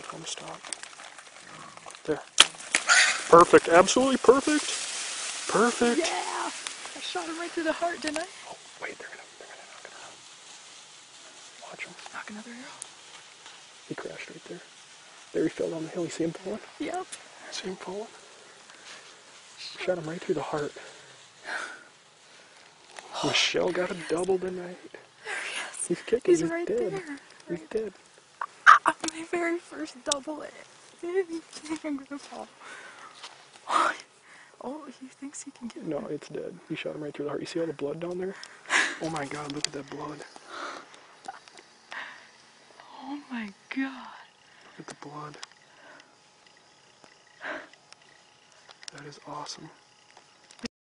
Tell him to stop. There. Perfect. Absolutely perfect. Perfect. Yeah! I shot him right through the heart, didn't I? Oh, wait, they're gonna knock it out. Watch him. Knock another arrow. He crashed right there. There he fell down the hill. You see him falling? Yep. See him falling? Shot him right through the heart. Michelle got a double tonight. He's kicking. He's right dead. there. He's dead. My very first double. I'm gonna fall. Oh, he thinks he can get No, it's dead. He shot him right through the heart. You see all the blood down there? Oh my God, look at that blood. Oh my God. Look at the blood. That is awesome.